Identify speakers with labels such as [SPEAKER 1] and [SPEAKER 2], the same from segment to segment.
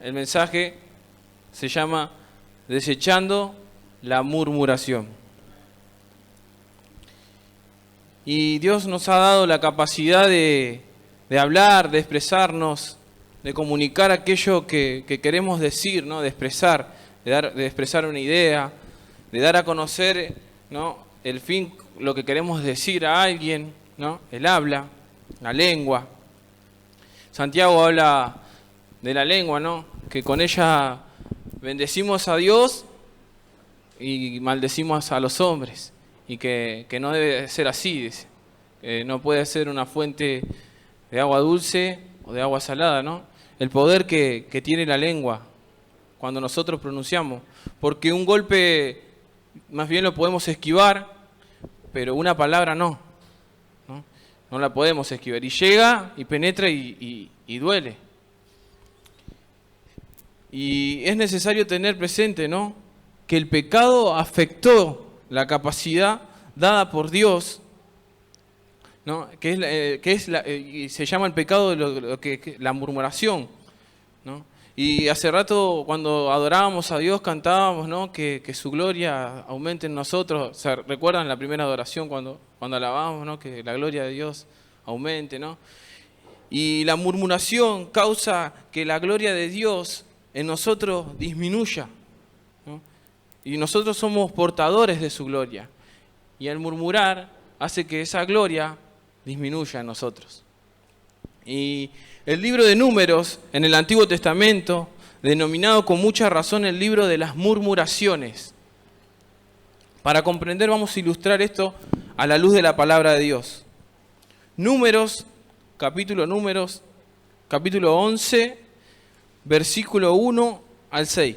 [SPEAKER 1] El mensaje se llama Desechando la murmuración. Y Dios nos ha dado la capacidad de hablar, de expresarnos, de comunicar aquello que queremos decir, ¿no? De expresar, de expresar una idea, de dar a conocer, ¿no? El fin, lo que queremos decir a alguien, ¿no? El habla, la lengua. Santiago habla de la lengua, ¿no? Que con ella bendecimos a Dios y maldecimos a los hombres. Y que no debe ser así, dice. No puede ser una fuente de agua dulce o de agua salada, ¿no? El poder que tiene la lengua cuando nosotros pronunciamos. Porque un golpe más bien lo podemos esquivar, pero una palabra no. No la podemos esquivar. Y llega y penetra y duele. Y es necesario tener presente, ¿no? Que el pecado afectó la capacidad dada por Dios, ¿no? Y se llama el pecado de la murmuración, ¿no? Y hace rato cuando adorábamos a Dios cantábamos, ¿no? Que su gloria aumente en nosotros. ¿Se recuerdan la primera adoración cuando alabábamos, ¿no? Que la gloria de Dios aumente, ¿no? Y la murmuración causa que la gloria de Dios en nosotros disminuya, ¿no? Y nosotros somos portadores de su gloria. Y al murmurar hace que esa gloria disminuya en nosotros. Y el libro de Números, en el Antiguo Testamento, denominado con mucha razón el libro de las murmuraciones. Para comprender, vamos a ilustrar esto a la luz de la palabra de Dios. Números, capítulo 11, versículo 1 al 6.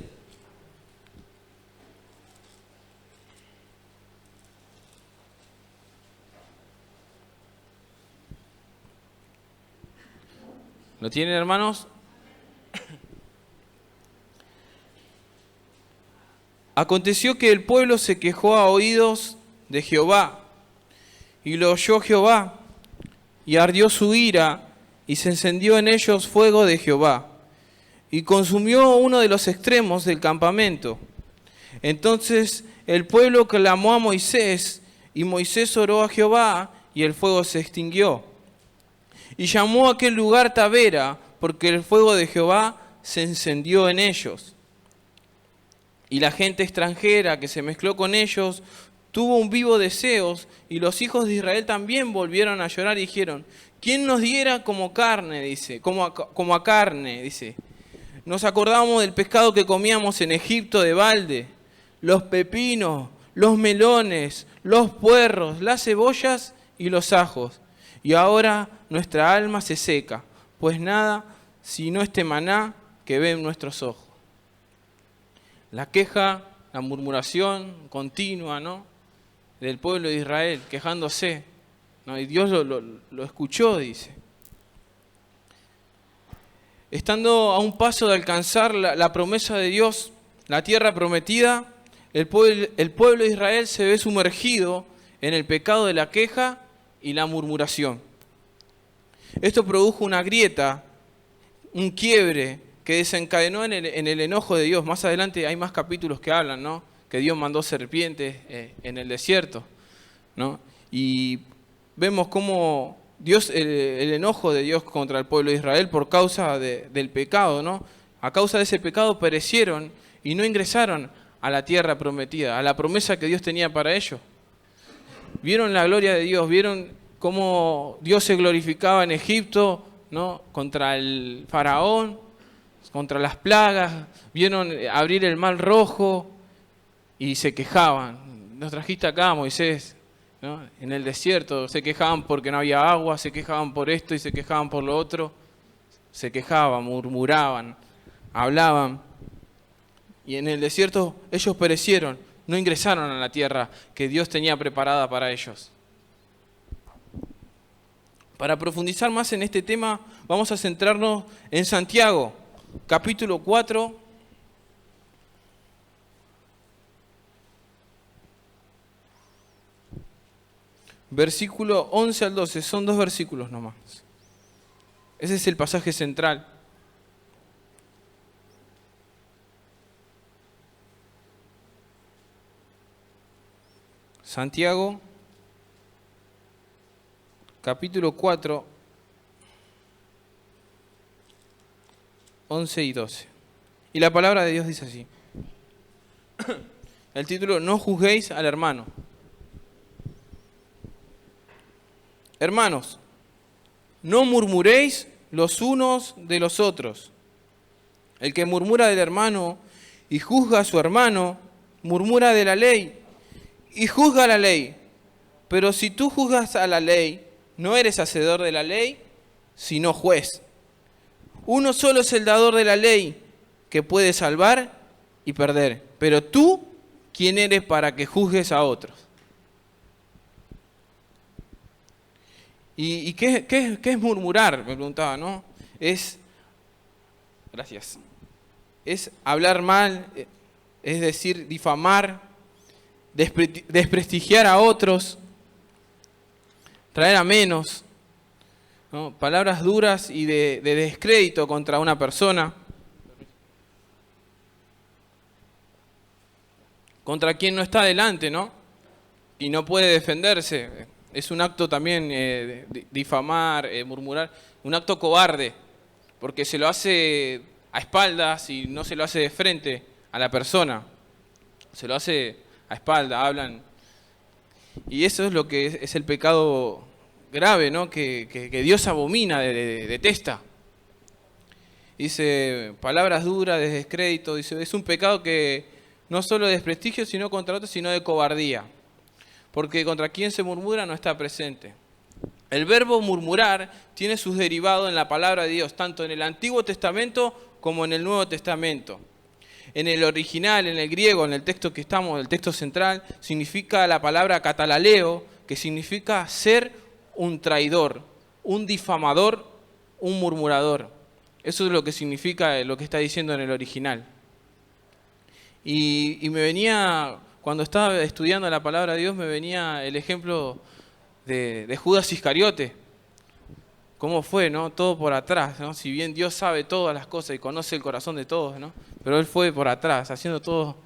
[SPEAKER 1] ¿Lo tienen, hermanos? Aconteció que el pueblo se quejó a oídos de Jehová, y lo oyó Jehová, y ardió su ira, y se encendió en ellos fuego de Jehová, y consumió uno de los extremos del campamento. Entonces el pueblo clamó a Moisés, y Moisés oró a Jehová, y el fuego se extinguió. Y llamó a aquel lugar Tabera, porque el fuego de Jehová se encendió en ellos. Y la gente extranjera que se mezcló con ellos tuvo un vivo deseo, y los hijos de Israel también volvieron a llorar y dijeron: ¿quién nos diera como carne? Dice, como a carne, dice. Nos acordamos del pescado que comíamos en Egipto de balde, los pepinos, los melones, los puerros, las cebollas y los ajos. Y ahora nuestra alma se seca, pues nada sino este maná que ven nuestros ojos. La queja, la murmuración continua, ¿no? Del pueblo de Israel, quejándose, ¿no? Y Dios lo escuchó, dice. Estando a un paso de alcanzar la promesa de Dios, la tierra prometida, el pueblo de Israel se ve sumergido en el pecado de la queja y la murmuración. Esto produjo una grieta, un quiebre que desencadenó en el enojo de Dios. Más adelante hay más capítulos que hablan, ¿no? Que Dios mandó serpientes en el desierto, ¿no? Y vemos cómo el enojo de Dios contra el pueblo de Israel por causa del pecado, ¿no? A causa de ese pecado perecieron y no ingresaron a la tierra prometida, a la promesa que Dios tenía para ellos. Vieron la gloria de Dios, vieron cómo Dios se glorificaba en Egipto, ¿no? Contra el faraón, contra las plagas, vieron abrir el mar rojo y se quejaban. Nos trajiste acá, Moisés, ¿no? En el desierto, se quejaban porque no había agua, se quejaban por esto y se quejaban por lo otro. Se quejaban, murmuraban, hablaban. Y en el desierto ellos perecieron, no ingresaron a la tierra que Dios tenía preparada para ellos. Para profundizar más en este tema, vamos a centrarnos en Santiago, capítulo 4, versículo 11 al 12. Son 2 versículos nomás. Ese es el pasaje central. Santiago, capítulo 4, 11 y 12. Y la palabra de Dios dice así. El título: no juzguéis al hermano. Hermanos, no murmuréis los unos de los otros. El que murmura del hermano y juzga a su hermano, murmura de la ley y juzga la ley. Pero si tú juzgas a la ley, no eres hacedor de la ley, sino juez. Uno solo es el dador de la ley, que puede salvar y perder. Pero tú, ¿quién eres para que juzgues a otros? ¿Y qué es murmurar? Me preguntaba, ¿no? Gracias. Es hablar mal, es decir, difamar, desprestigiar a otros, traer a menos, ¿no? Palabras duras y de descrédito contra una persona, contra quien no está delante, ¿no? Y no puede defenderse. Es un acto también difamar, murmurar, un acto cobarde, porque se lo hace a espaldas y no se lo hace de frente a la persona. Se lo hace a espaldas, hablan. Y eso es lo que es el pecado grave, ¿no? Que Dios abomina, detesta. Dice, palabras duras, de descrédito. Dice, es un pecado que no solo de desprestigio, sino contra otros, sino de cobardía. Porque contra quien se murmura no está presente. El verbo murmurar tiene sus derivados en la palabra de Dios, tanto en el Antiguo Testamento como en el Nuevo Testamento. En el original, en el griego, en el texto que estamos, el texto central, significa la palabra katalaleo, que significa ser un traidor, un difamador, un murmurador. Eso es lo que significa lo que está diciendo en el original. Y me venía, cuando estaba estudiando la palabra de Dios, me venía el ejemplo de Judas Iscariote. ¿Cómo fue, no? Todo por atrás, ¿no? Si bien Dios sabe todas las cosas y conoce el corazón de todos, ¿no? Pero él fue por atrás, haciendo todo.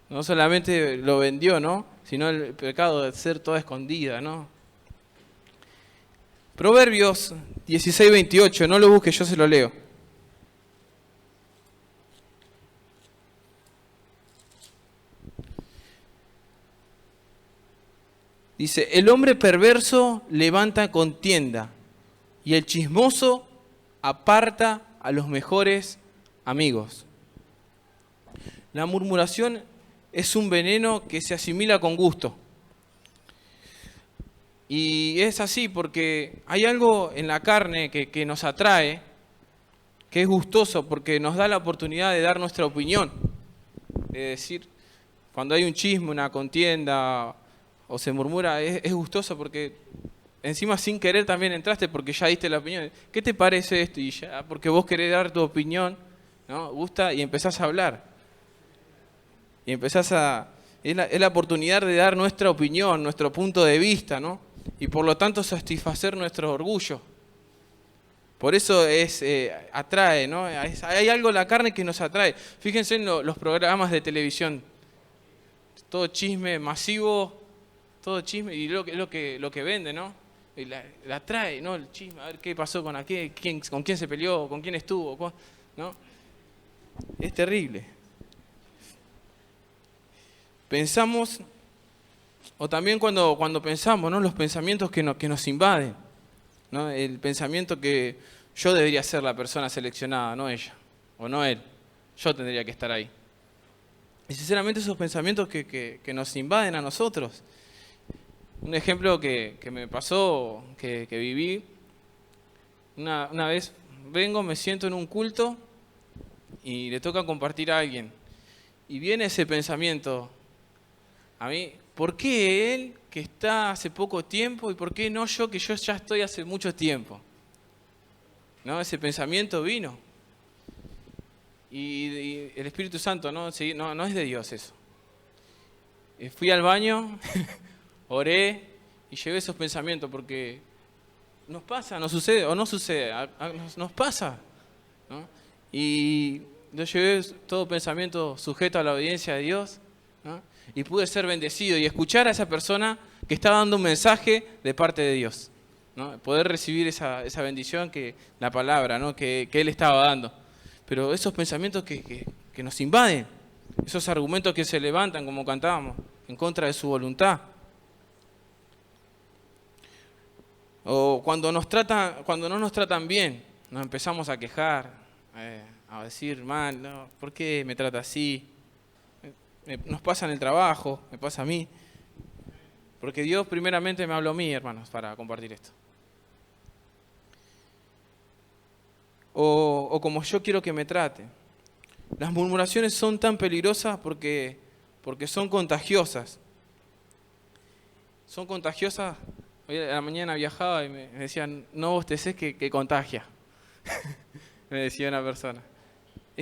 [SPEAKER 1] No solamente lo vendió, ¿no? Sino el pecado de ser toda escondida, ¿no? Proverbios 16:28, no lo busque, yo se lo leo. Dice, el hombre perverso levanta contienda y el chismoso aparta a los mejores amigos. La murmuración es un veneno que se asimila con gusto. Y es así porque hay algo en la carne que nos atrae, que es gustoso porque nos da la oportunidad de dar nuestra opinión. Es decir, cuando hay un chisme, una contienda o se murmura, es gustoso porque encima sin querer también entraste porque ya diste la opinión. ¿Qué te parece esto? Y ya, porque vos querés dar tu opinión, ¿no? Gusta y empezás a hablar. Y empezás a... Es la oportunidad de dar nuestra opinión, nuestro punto de vista, ¿no? Y por lo tanto satisfacer nuestro orgullo. Por eso atrae, ¿no? Hay algo en la carne que nos atrae. Fíjense en los programas de televisión. Todo chisme masivo, todo chisme, y lo que vende, ¿no? Y la atrae, ¿no? El chisme, a ver qué pasó con aquel, con quién se peleó, con quién estuvo, ¿no? Es terrible. Pensamos, o también cuando pensamos, ¿no? Los pensamientos que nos invaden, ¿no? El pensamiento que yo debería ser la persona seleccionada, no ella, o no él. Yo tendría que estar ahí. Y sinceramente esos pensamientos que nos invaden a nosotros. Un ejemplo que me pasó, que viví, una vez vengo, me siento en un culto y le toca compartir a alguien. Y viene ese pensamiento a mí, ¿por qué él que está hace poco tiempo y por qué no yo que yo ya estoy hace mucho tiempo? ¿No? Ese pensamiento vino. Y el Espíritu Santo, ¿no? Sí, no es de Dios eso. Fui al baño, oré y llevé esos pensamientos porque nos pasa, nos sucede o no sucede, nos pasa, ¿no? Y yo llevé todo pensamiento sujeto a la obediencia de Dios, ¿no? y pude ser bendecido y escuchar a esa persona que estaba dando un mensaje de parte de Dios, ¿no? Poder recibir esa bendición, que la palabra, ¿no? que Él estaba dando. Pero esos pensamientos que nos invaden, esos argumentos que se levantan, como cantábamos, en contra de su voluntad. O cuando no nos tratan bien, nos empezamos a quejar, a decir, mal, no, ¿por qué me trata así? Nos pasa en el trabajo, me pasa a mí. Porque Dios primeramente me habló a mí, hermanos, para compartir esto. O como yo quiero que me trate. Las murmuraciones son tan peligrosas porque son contagiosas. Son contagiosas. Hoy a la mañana viajaba y me decían, no bosteces que contagia. Me decía una persona.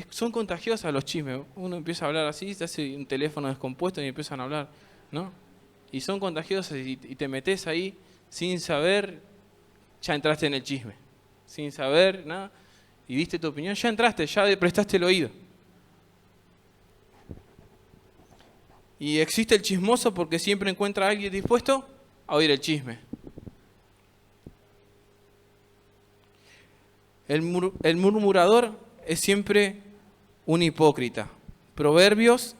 [SPEAKER 1] Son contagiosas los chismes. Uno empieza a hablar así, se hace un teléfono descompuesto y empiezan a hablar, ¿no? Y son contagiosas y te metes ahí sin saber, ya entraste en el chisme. Sin saber nada, y diste tu opinión, ya entraste, ya prestaste el oído. Y existe el chismoso porque siempre encuentra a alguien dispuesto a oír el chisme. El murmurador es siempre un hipócrita. Proverbios,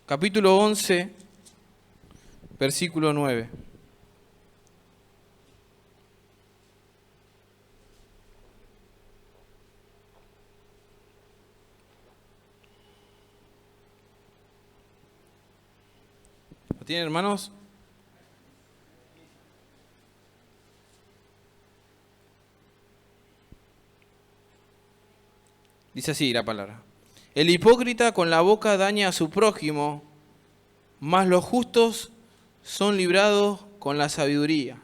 [SPEAKER 1] capítulo 11, versículo 9. ¿Lo tienen, hermanos? Dice así la palabra. El hipócrita con la boca daña a su prójimo, mas los justos son librados con la sabiduría.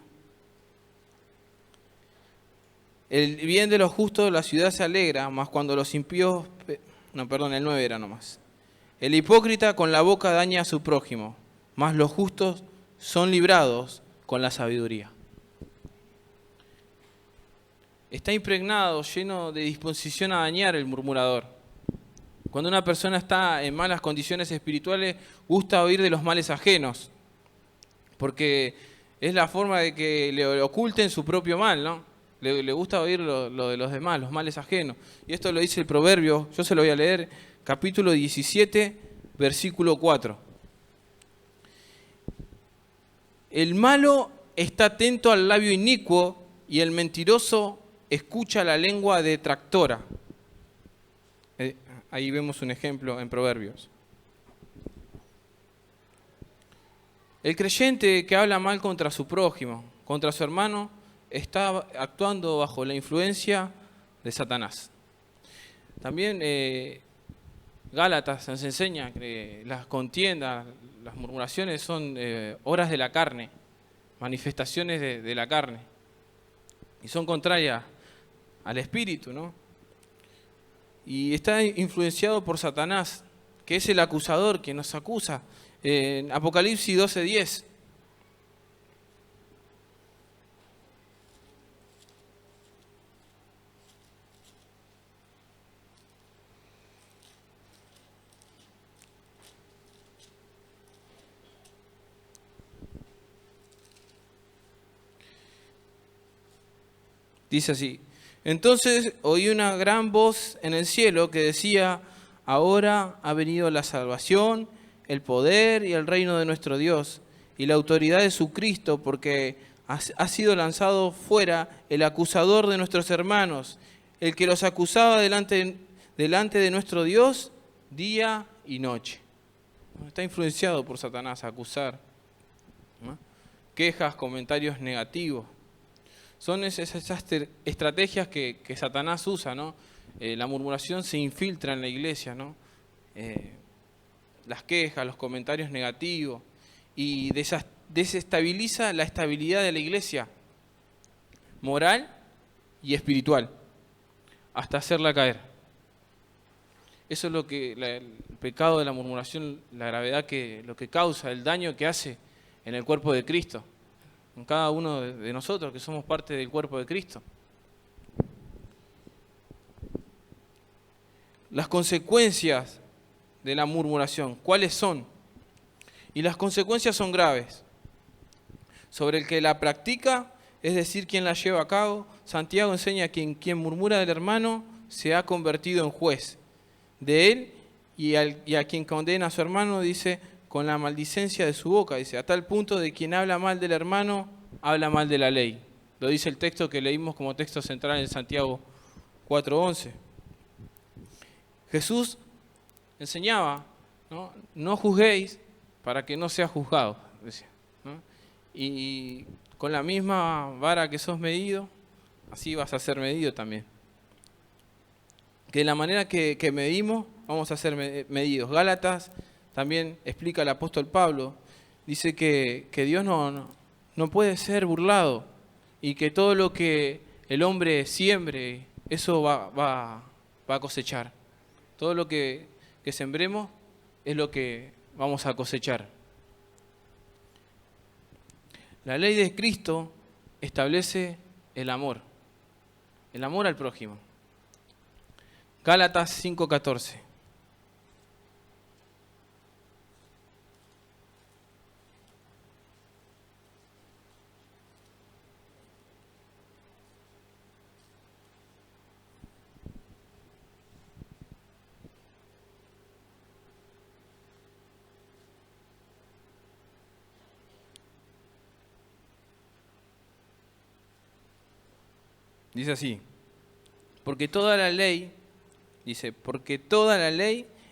[SPEAKER 1] El bien de los justos la ciudad se alegra, mas cuando los impíos... No, perdón, el 9 era nomás. El hipócrita con la boca daña a su prójimo, mas los justos son librados con la sabiduría. Está impregnado, lleno de disposición a dañar el murmurador. Cuando una persona está en malas condiciones espirituales, gusta oír de los males ajenos, porque es la forma de que le oculten su propio mal, ¿no? Le gusta oír lo de los demás, los males ajenos. Y esto lo dice el Proverbio, yo se lo voy a leer, capítulo 17, versículo 4. El malo está atento al labio inicuo y el mentiroso escucha la lengua detractora. Ahí vemos un ejemplo en Proverbios. El creyente que habla mal contra su prójimo, contra su hermano, está actuando bajo la influencia de Satanás. También Gálatas nos enseña que las contiendas, las murmuraciones son obras de la carne, manifestaciones de la carne, y son contrarias al espíritu, ¿no? Y está influenciado por Satanás, que es el acusador que nos acusa. En Apocalipsis 12:10. Dice así: entonces oí una gran voz en el cielo que decía, ahora ha venido la salvación, el poder y el reino de nuestro Dios y la autoridad de su Cristo, porque ha sido lanzado fuera el acusador de nuestros hermanos, el que los acusaba delante de nuestro Dios día y noche. Está influenciado por Satanás a acusar, ¿no? Quejas, comentarios negativos. Son esas estrategias que Satanás usa, ¿no? La murmuración se infiltra en la iglesia, ¿no? Las quejas, los comentarios negativos, y desestabiliza la estabilidad de la iglesia, moral y espiritual, hasta hacerla caer. Eso es lo que el pecado de la murmuración, la gravedad lo que causa, el daño que hace en el cuerpo de Cristo, en cada uno de nosotros que somos parte del cuerpo de Cristo. Las consecuencias de la murmuración. ¿Cuáles son? Y las consecuencias son graves. Sobre el que la practica, es decir, quien la lleva a cabo, Santiago enseña que quien murmura del hermano se ha convertido en juez de él y a quien condena a su hermano, dice, con la maldicencia de su boca, dice, a tal punto de quien habla mal del hermano, habla mal de la ley. Lo dice el texto que leímos como texto central en Santiago 4:11. Jesús enseñaba, no juzguéis para que no seas juzgado, decía, ¿no? Y con la misma vara que sos medido, así vas a ser medido también. Que de la manera que medimos, vamos a ser medidos. Gálatas también explica el apóstol Pablo, dice que Dios no puede ser burlado y que todo lo que el hombre siembre, eso va a cosechar. Todo lo que sembremos es lo que vamos a cosechar. La ley de Cristo establece el amor al prójimo. Gálatas 5:14. Dice así, porque toda la ley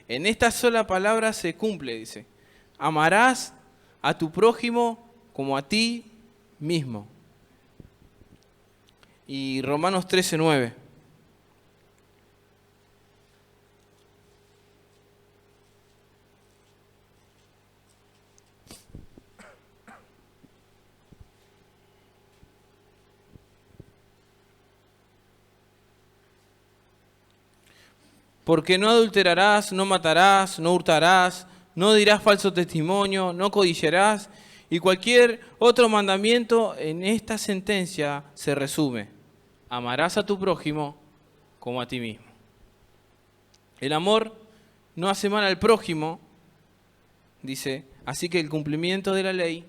[SPEAKER 1] en esta sola palabra se cumple, dice, amarás a tu prójimo como a ti mismo. Y Romanos 13:9. Porque no adulterarás, no matarás, no hurtarás, no dirás falso testimonio, no codiciarás, y cualquier otro mandamiento en esta sentencia se resume. Amarás a tu prójimo como a ti mismo. El amor no hace mal al prójimo, dice, así que el cumplimiento de la ley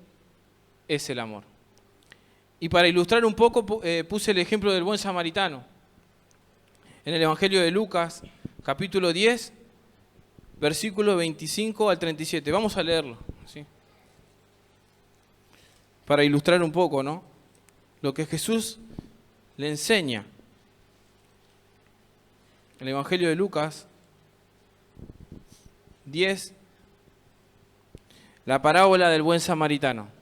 [SPEAKER 1] es el amor. Y para ilustrar un poco puse el ejemplo del buen samaritano. En el Evangelio de Lucas, capítulo 10, versículo 25 al 37. Vamos a leerlo, ¿sí? Para ilustrar un poco, ¿no? Lo que Jesús le enseña. El Evangelio de Lucas 10, la parábola del buen samaritano.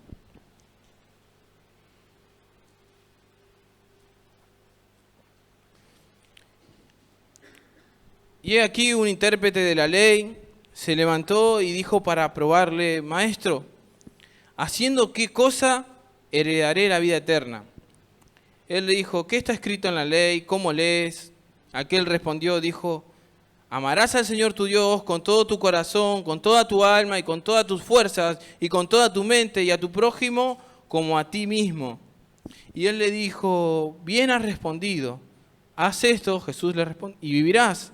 [SPEAKER 1] Y he aquí un intérprete de la ley se levantó y dijo para probarle, Maestro, ¿haciendo qué cosa heredaré la vida eterna? Él le dijo, ¿qué está escrito en la ley? ¿Cómo lees? Aquel respondió, dijo, amarás al Señor tu Dios con todo tu corazón, con toda tu alma y con todas tus fuerzas y con toda tu mente y a tu prójimo como a ti mismo. Y él le dijo, bien has respondido, haz esto, Jesús le respondió, y vivirás.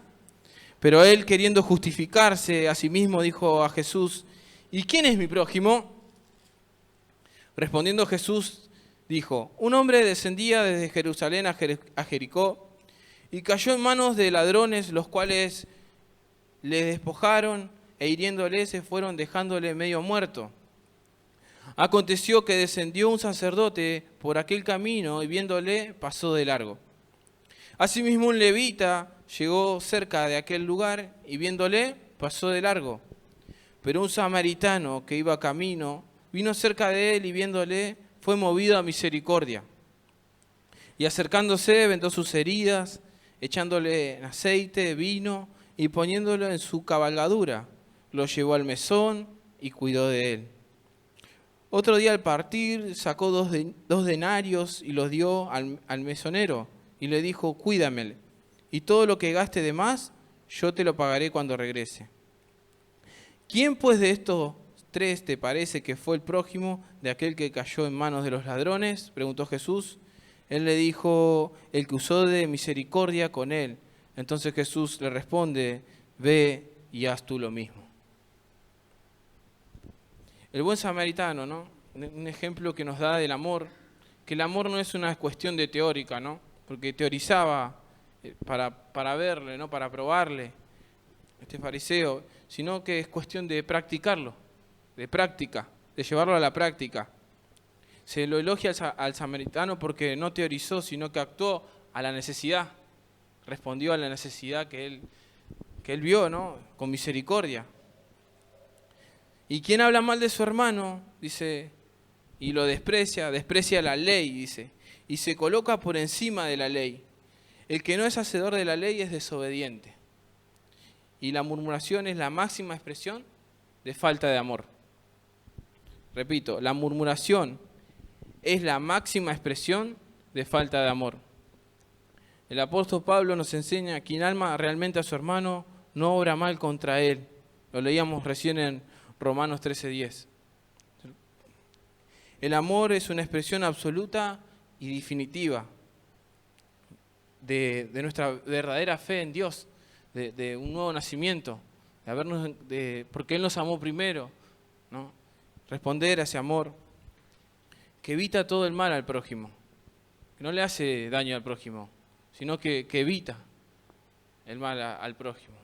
[SPEAKER 1] Pero él, queriendo justificarse a sí mismo, dijo a Jesús, ¿y quién es mi prójimo? Respondiendo Jesús, dijo, un hombre descendía desde Jerusalén a Jericó y cayó en manos de ladrones, los cuales le despojaron e hiriéndole se fueron dejándole medio muerto. Aconteció que descendió un sacerdote por aquel camino y viéndole pasó de largo. Asimismo un levita llegó cerca de aquel lugar y viéndole pasó de largo. Pero un samaritano que iba camino vino cerca de él y viéndole fue movido a misericordia. Y acercándose vendó sus heridas, echándole aceite, vino y poniéndolo en su cabalgadura. Lo llevó al mesón y cuidó de él. Otro día al partir sacó dos denarios y los dio al mesonero y le dijo, cuídamele. Y todo lo que gaste de más, yo te lo pagaré cuando regrese. ¿Quién pues de estos tres te parece que fue el prójimo de aquel que cayó en manos de los ladrones? Preguntó Jesús. Él le dijo, el que usó de misericordia con él. Entonces Jesús le responde, ve y haz tú lo mismo. El buen samaritano, ¿no? Un ejemplo que nos da del amor, que el amor no es una cuestión de teórica, ¿no? Porque teorizaba para verle, ¿no? Para probarle, este fariseo, sino que es cuestión de practicarlo, de práctica, de llevarlo a la práctica. Se lo elogia al samaritano porque no teorizó, sino que actuó a la necesidad, respondió a la necesidad que él vio, ¿no? Con misericordia. Y quien habla mal de su hermano, dice, y lo desprecia la ley, dice, y se coloca por encima de la ley. El que no es hacedor de la ley es desobediente. Y la murmuración es la máxima expresión de falta de amor. Repito, la murmuración es la máxima expresión de falta de amor. El apóstol Pablo nos enseña que quien ama realmente a su hermano no obra mal contra él. Lo leíamos recién en Romanos 13:10. El amor es una expresión absoluta y definitiva de nuestra verdadera fe en Dios, de un nuevo nacimiento, porque Él nos amó primero, ¿no? Responder a ese amor que evita todo el mal al prójimo, que no le hace daño al prójimo, sino que evita el mal al prójimo.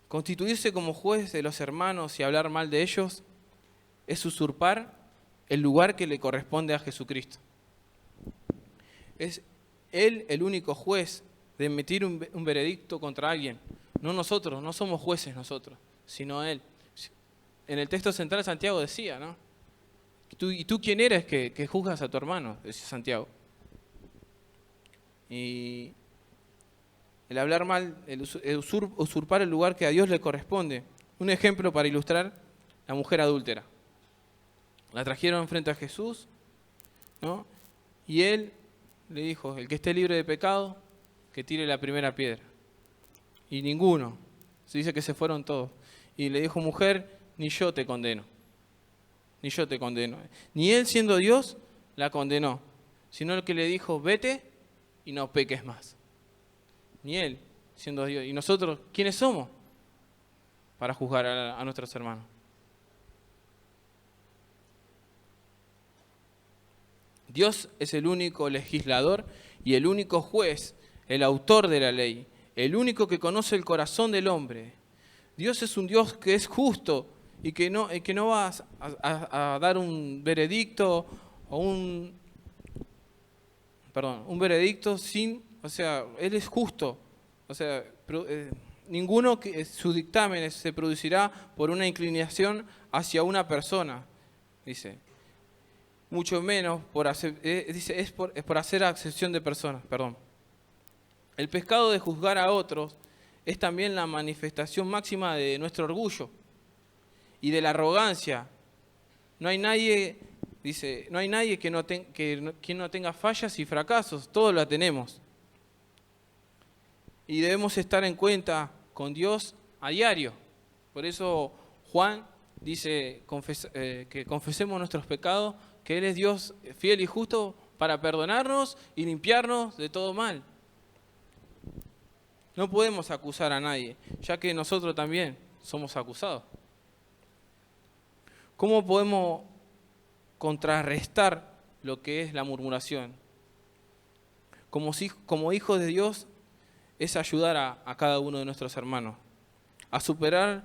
[SPEAKER 1] Constituirse como juez de los hermanos y hablar mal de ellos es usurpar el lugar que le corresponde a Jesucristo. Es Él el único juez de emitir un veredicto contra alguien. No nosotros, no somos jueces nosotros, sino Él. En el texto central Santiago decía, ¿no? ¿Y tú quién eres que juzgas a tu hermano? Decía Santiago. Y el hablar mal, usurpar el lugar que a Dios le corresponde. Un ejemplo para ilustrar: la mujer adúltera. La trajeron frente a Jesús, ¿no? Y Él le dijo, el que esté libre de pecado, que tire la primera piedra. Y ninguno. Se dice que se fueron todos. Y le dijo, mujer, ni yo te condeno. Ni yo te condeno. Ni Él, siendo Dios, la condenó, sino el que le dijo, vete y no peques más. Ni Él, siendo Dios. ¿Y nosotros quiénes somos para juzgar a nuestros hermanos? Dios es el único legislador y el único juez, el autor de la ley, el único que conoce el corazón del hombre. Dios es un Dios que es justo y que no va a dar un veredicto o un veredicto sin, Él es justo. Ninguno que su dictamen se producirá por una inclinación hacia una persona, dice. Mucho menos por hacer acepción de personas, El pecado de juzgar a otros es también la manifestación máxima de nuestro orgullo y de la arrogancia. No hay nadie que no tenga fallas y fracasos, todos la tenemos. Y debemos estar en cuenta con Dios a diario. Por eso Juan dice que confesemos nuestros pecados, que Él es Dios fiel y justo para perdonarnos y limpiarnos de todo mal. No podemos acusar a nadie, ya que nosotros también somos acusados. ¿Cómo podemos contrarrestar lo que es la murmuración? Como hijos de Dios es ayudar a cada uno de nuestros hermanos a superar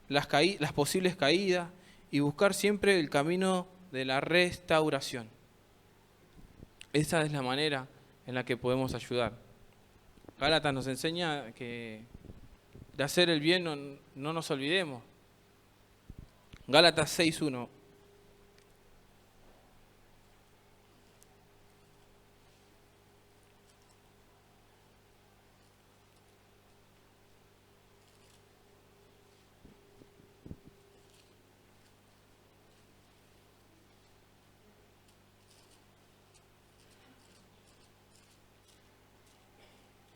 [SPEAKER 1] las posibles caídas y buscar siempre el camino de la restauración. Esa es la manera en la que podemos ayudar. Gálatas nos enseña que de hacer el bien no nos olvidemos. Gálatas 6:1.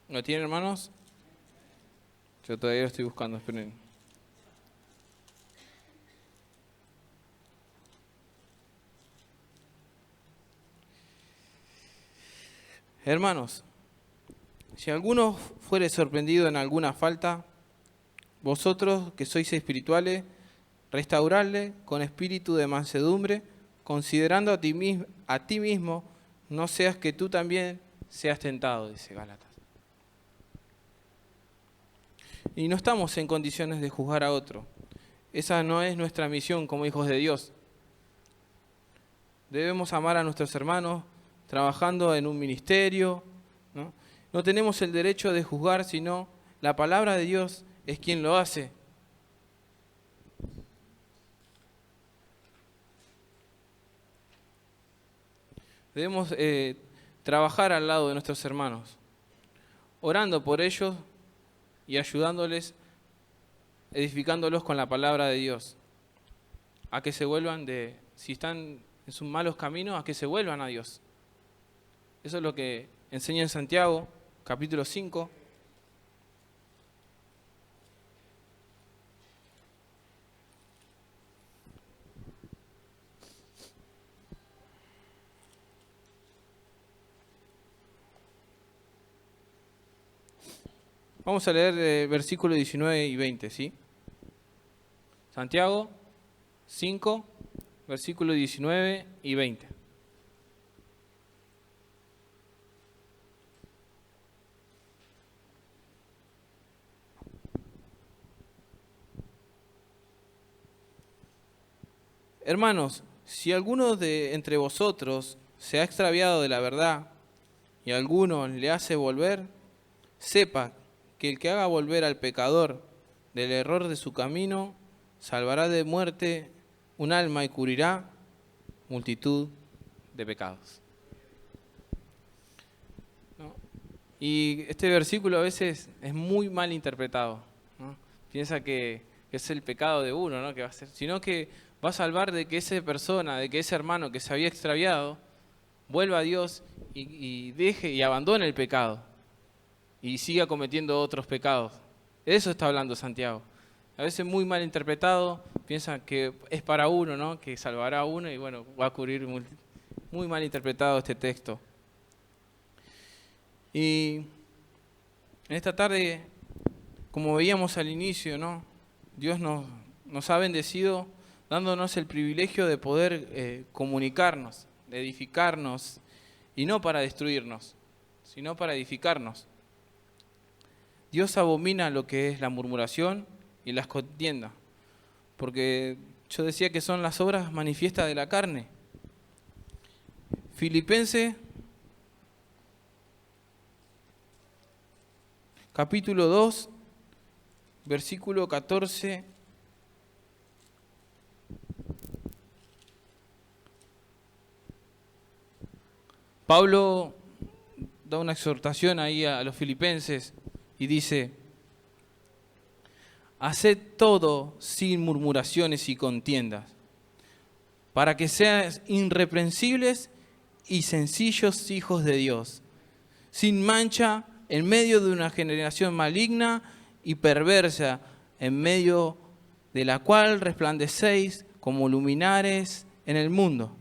[SPEAKER 1] ¿Lo tienen, hermanos? Yo todavía lo estoy buscando, esperen. Hermanos, Si alguno fuere sorprendido en alguna falta, vosotros que sois espirituales, restauradle con espíritu de mansedumbre, considerando a ti mismo, no seas que tú también seas tentado, dice Gálatas. Y no estamos en condiciones de juzgar a otro. Esa no es nuestra misión como hijos de Dios. Debemos amar a nuestros hermanos trabajando en un ministerio, ¿no? No tenemos el derecho de juzgar, sino la palabra de Dios es quien lo hace. Debemos trabajar al lado de nuestros hermanos, orando por ellos y ayudándoles, edificándolos con la palabra de Dios, a que se vuelvan si están en sus malos caminos, a que se vuelvan a Dios. Eso es lo que enseña en Santiago, capítulo 5. Vamos a leer versículos 19 y 20, ¿sí? Santiago 5, versículos 19 y 20. Hermanos, si alguno de entre vosotros se ha extraviado de la verdad y alguno le hace volver, sepa que el que haga volver al pecador del error de su camino, salvará de muerte un alma y cubrirá multitud de pecados. ¿No? Y este versículo a veces es muy mal interpretado, ¿no? Piensa que es el pecado de uno, ¿no? Que va a ser, sino que va a salvar de que esa persona, de que ese hermano que se había extraviado, vuelva a Dios y deje y abandone el pecado y siga cometiendo otros pecados. De eso está hablando Santiago. A veces muy mal interpretado, piensa que es para uno, ¿no? Que salvará a uno y bueno, va a cubrir muy mal interpretado este texto. Y en esta tarde, como veíamos al inicio, ¿no? Dios nos ha bendecido dándonos el privilegio de poder comunicarnos, de edificarnos, y no para destruirnos, sino para edificarnos. Dios abomina lo que es la murmuración y las contiendas, porque yo decía que son las obras manifiestas de la carne. Filipenses, capítulo 2, versículo 14. Pablo da una exhortación ahí a los filipenses y dice: haced todo sin murmuraciones y contiendas, para que seáis irreprensibles y sencillos hijos de Dios, sin mancha en medio de una generación maligna y perversa, en medio de la cual resplandecéis como luminares en el mundo.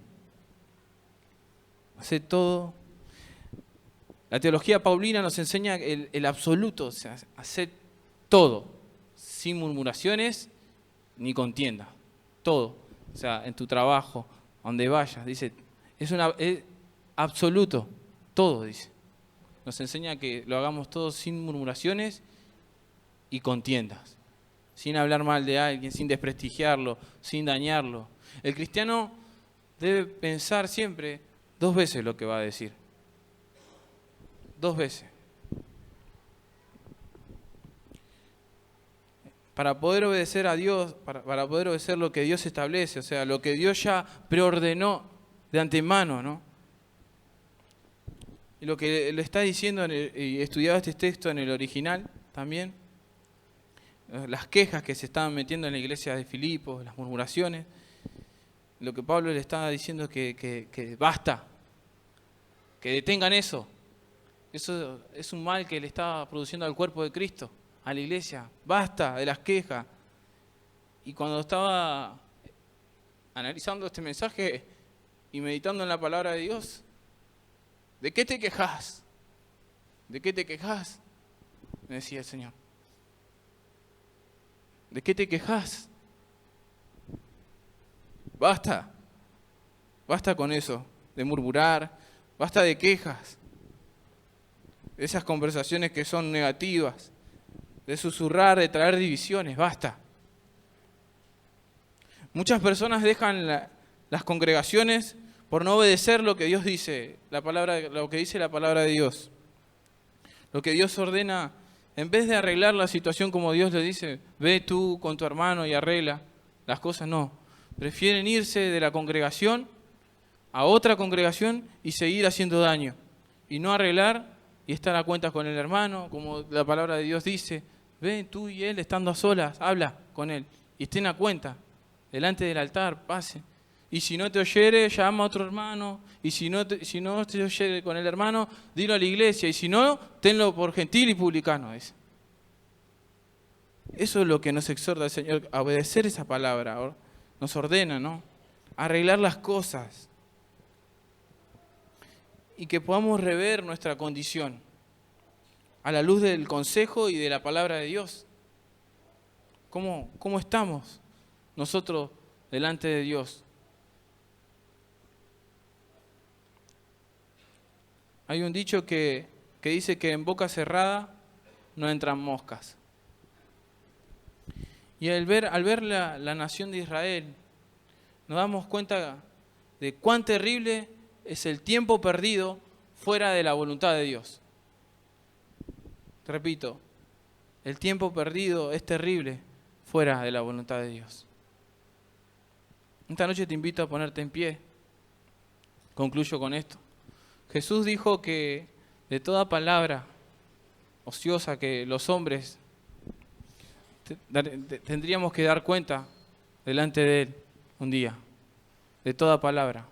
[SPEAKER 1] Haced todo. La teología paulina nos enseña el absoluto, o sea, haced todo, sin murmuraciones ni contienda, todo. O sea, en tu trabajo, donde vayas, dice, es absoluto, todo, dice. Nos enseña que lo hagamos todo sin murmuraciones y contiendas, sin hablar mal de alguien, sin desprestigiarlo, sin dañarlo. El cristiano debe pensar siempre 2 veces lo que va a decir. 2 veces. Para poder obedecer a Dios, para poder obedecer lo que Dios establece, o sea, lo que Dios ya preordenó de antemano, ¿no? Y lo que le está diciendo, y estudiaba este texto en el original también, las quejas que se estaban metiendo en la iglesia de Filipos, las murmuraciones, lo que Pablo le estaba diciendo es que basta, que detengan eso. Eso es un mal que le está produciendo al cuerpo de Cristo, a la iglesia. Basta de las quejas. Y cuando estaba analizando este mensaje y meditando en la palabra de Dios, ¿de qué te quejas? ¿De qué te quejas? Me decía el Señor. ¿De qué te quejas? Basta. Basta con eso, de murmurar. Basta de quejas. De esas conversaciones que son negativas. De susurrar, de traer divisiones. Basta. Muchas personas dejan las congregaciones por no obedecer lo que Dios dice, lo que dice la palabra de Dios. Lo que Dios ordena, en vez de arreglar la situación como Dios le dice, ve tú con tu hermano y arregla las cosas, no. Prefieren irse de la congregación a otra congregación y seguir haciendo daño. Y no arreglar y estar a cuentas con el hermano, como la palabra de Dios dice. Ve tú y él estando a solas, habla con él y estén a cuenta. Delante del altar, pase. Y si no te oyere, llama a otro hermano. Y si no te oyere con el hermano, dilo a la iglesia. Y si no, tenlo por gentil y publicano. Dice. Eso es lo que nos exhorta el Señor, a obedecer esa palabra. Nos ordena, ¿no? Arreglar las cosas. Y que podamos rever nuestra condición a la luz del consejo y de la palabra de Dios. ¿Cómo estamos nosotros delante de Dios? Hay un dicho que dice que en boca cerrada no entran moscas. Y al ver la nación de Israel, nos damos cuenta de cuán terrible es el tiempo perdido fuera de la voluntad de Dios. Te repito, el tiempo perdido es terrible fuera de la voluntad de Dios. Esta noche te invito a ponerte en pie. Concluyo con esto. Jesús dijo que de toda palabra ociosa que los hombres tendríamos que dar cuenta delante de Él un día. De toda palabra.